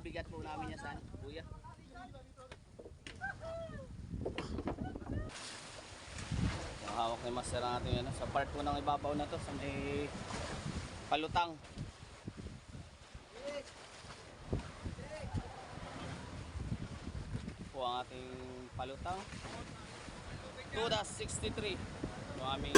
pampabigat po namin yan sa kuya. Yung hawak ni master natin yan. Sa part po ng ibabaw na to, sa may palutang. Po ang ating palutang. 2.63. Yung aming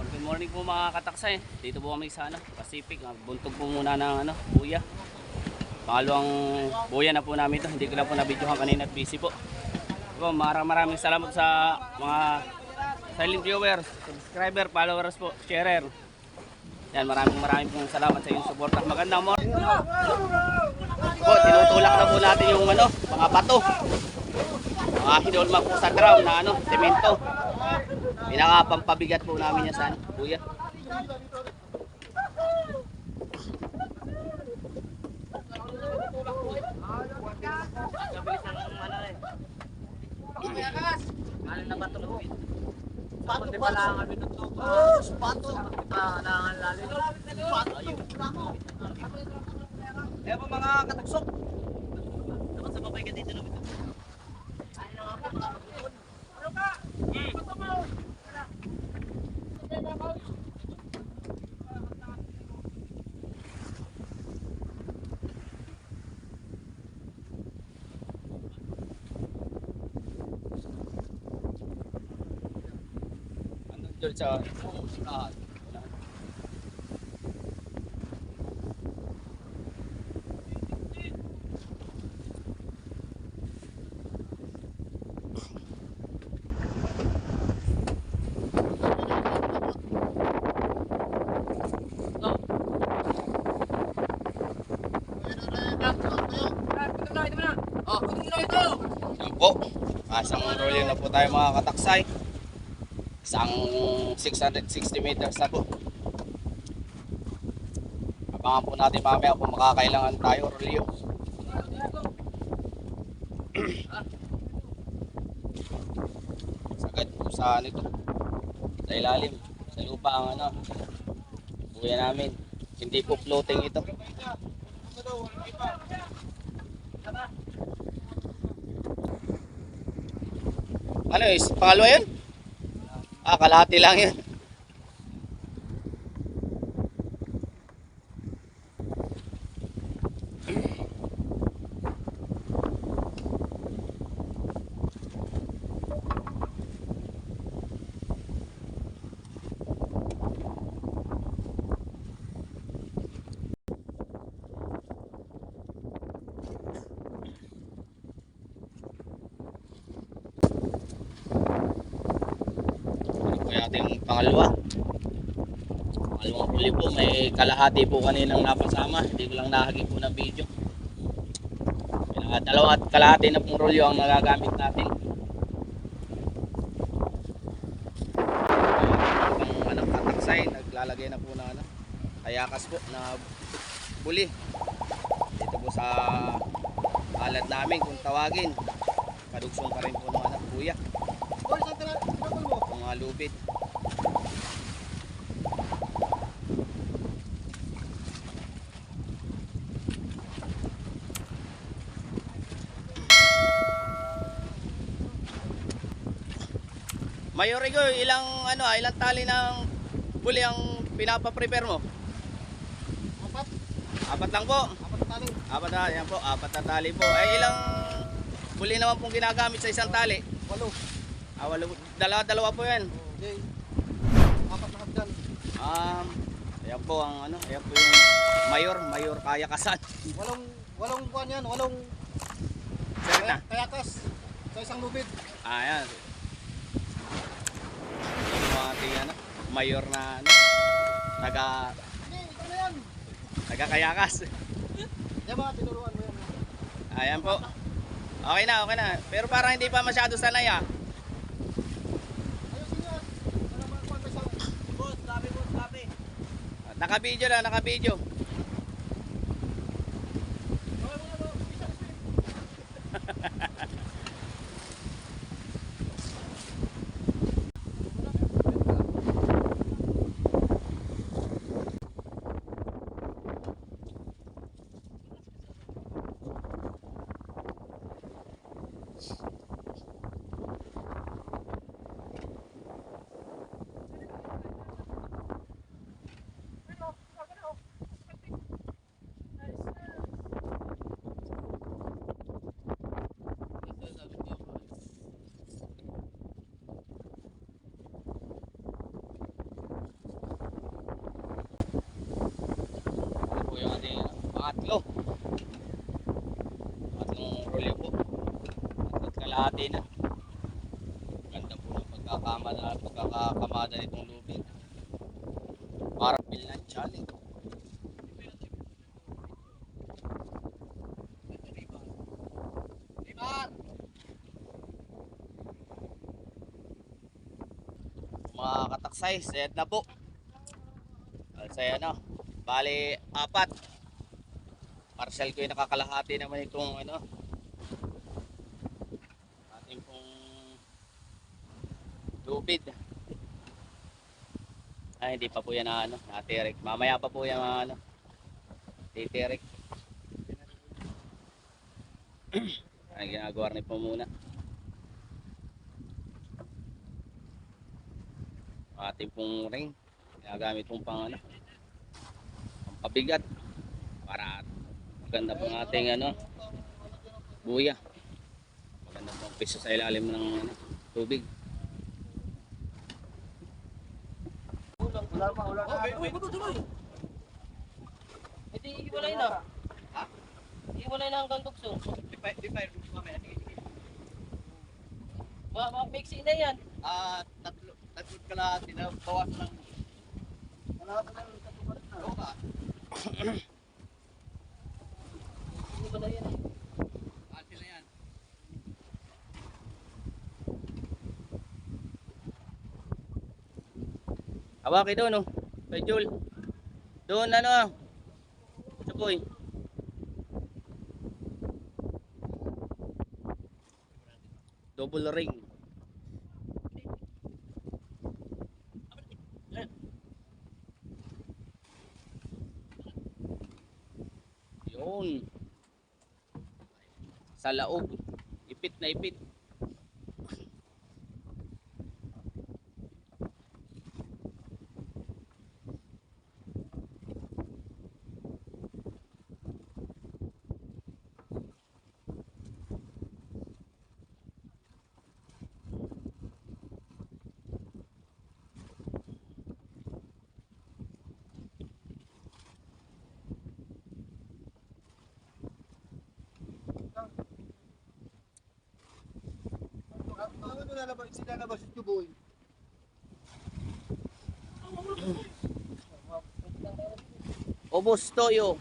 good morning po mga kataksay. Dito po kami sa Pacific. Buntog po muna ng buya. Pangalawang buya na po namin ito. Hindi ko lang po na-videohan kanina at busy po. Maraming salamat sa mga silent viewers, subscriber, followers po, sharer. Yan, maraming pong salamat sa inyong suporta. Magandang morning po. Tinutulak na po natin yung mga bato. Mga hinulmak po sa ground na semento. Pinakapampabigat po namin yan sa kuya. Ano na bato na po? Di pala ang kami ng tubo. Bato. Kailangan lalim. Kaya po mga kataksok. Dapat sa babay ka dito na ito. Ay na nga po mga kapatid. Ano ka? Bato mo! Doon sa po. Asang rolling na po tayo mga kataksay. Isang 660 meters na po. Abangan po natin mamaya kung makakailangan tayo rolyo. Sagad po sa nito. Sa ilalim. Sa lupa ang buya namin. Hindi po floating ito. Ano is? Pangalawa yun? Kalahati lang yun. Ating pangalawang huli po, may kalahati po kaninang napasama, hindi ko lang nahagi po ng video. Dalawa at kalahati na pong rolyo ang nagagamit natin. Ang kataksay, naglalagay na po na kayakas po na buli dito po sa alad namin kung tawagin. Kadugsong pa rin po ng buya, mga lubid. Mayor Rigo, ilang tali ng buli ang pinapa-prepare mo? Apat lang po. Apat na tali. Yan po, apat na tali po. Ay ilang buli naman pong ginagamit sa isang tali? 8. 8. Dalawa po 'yan. Okay. Apat na hagdan. Ayan po ang ayan po yung mayor kayakasan. Walong kuan yan, walong kayakas sa isang lubid. Ayan. Yung ating mayor na taga-kayakas. Yan ba, tinuruan mo yan. Ayan po. Okay na. Pero parang hindi pa masyado sanay Ayusin yan. Para makuha pa siya. Boss, sabi. Naka-video na, naka-video. yung ating pangatlo. Pangatlong rolyo po. At kalahati na. Ganda po ng pagkakamada nitong lubid. Para Finland challenge. Mga kataksay, set na po. Saya na. Bali, 4. Parcel ko yung nakakalahati naman itong ano. Ating pong lubid. Ay, hindi pa po yan na ano, natirik. Mamaya pa po yan ano, titirik. Ay, ginagawa rin po muna. Ating pong ring. Ginagamit pong pang ano, pabigat para maganda pong ating ano, buya. Maganda pong piso sa ilalim ng ano, tubig. Wala na. Uy, tuloy. Ito iiwalay na. Ha? Iiwalay na hanggang tukso. Di pa, mamaya. Mga fixing na yan. Tatlo kalahati na bawas ng wala pa ng katuparan na. Oo ka. Iiwalay yan. Ate na yan. Hawaki doon, no? Kay Jul. Doon, ano? Chukoy. Double ring. Yun. Sa laog. Ipit na ipit. Sinalabas yung tuboy. Obos toyo.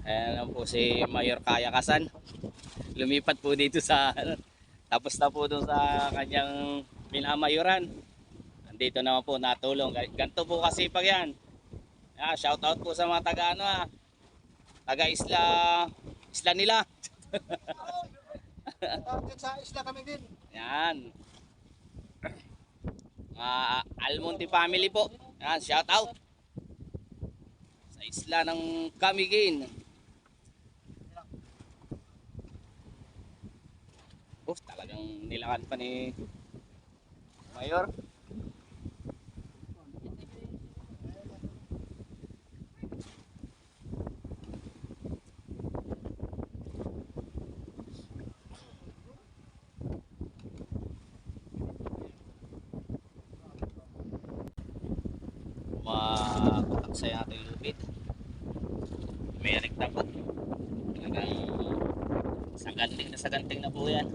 Ayan lang po si Mayor Kayakasan. Lumipat po dito sa tapos na po doon sa kanyang minamayoran. Nandito naman po natulong. Ganto po kasi pag yan. Shout out po sa mga taga ano taga isla nila. Sa isla kami din. Yan. Almonte family po. Yan, shout out. Sa isla ng Camiguin. Talagang nilakan pa ni Mayor. Makutak sa ating lupit. May rekta po. Talagang saganting na po yan.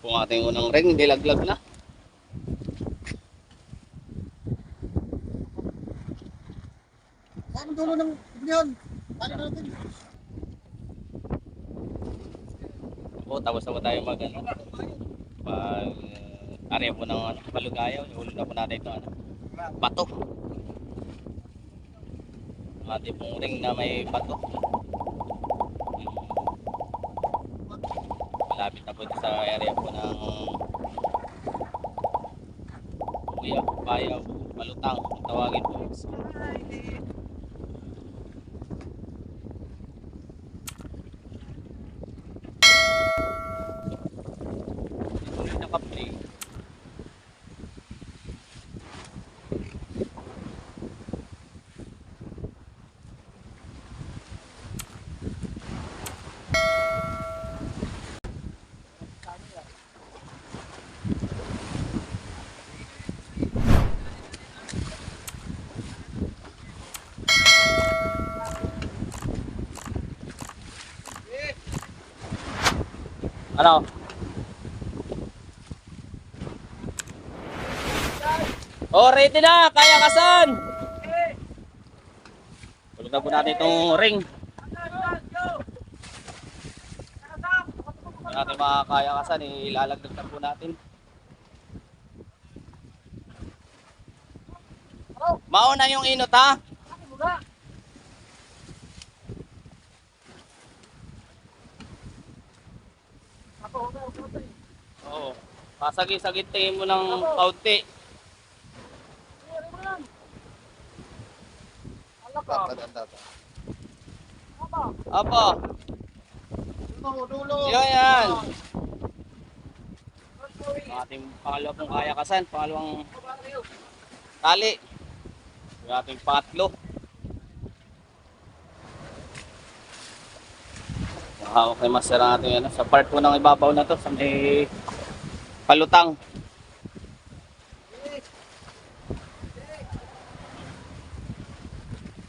Kung ating unang ring, nilaglag na. Ang dulo ng yun. Paano natin? Tapos na po tayo mag ano, pag area po ng palugayaw, ihulog na po natin ito bato. Ating pong ring na may bato. Malapit na po ito sa area po ng Kuya, Bayaw, Malutang, kung tawagin po. Ito rin naka-play. Ano? Oh, ready na! Kaya kasan! Tulog na po natin itong ring. Kung natin makakaya kasan, ilalagdag na po natin. Mauna yung inot ha? Oo. Pasagi-sagitin mo ng kaunti. Apo. Dulo. Yun yan. Ang ating pangalawang pong kaya kasan. Pangalawang tali. Yung ating pangatlo. Hawak kay master ang ating ano, sa part po ng ibabaw na to sa may palutang.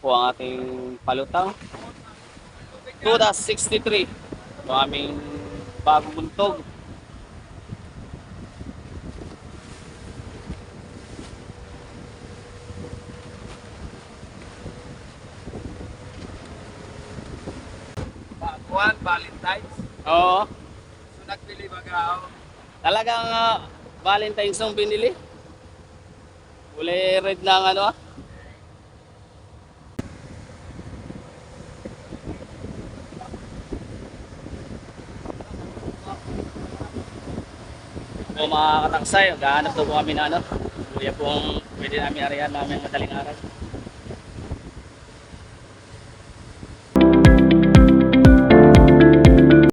Po ang ating palutang. 2-63. Ito aming bagong buntog. Baguan, Valentine's. Oo. So nagbili baga Talagang Valentine's ang binili. Kulay red na ang ano ah. Po mga kataksay, gahanap daw po kami na ano. Kuya po ang pwede namin arihan namin madaling araw.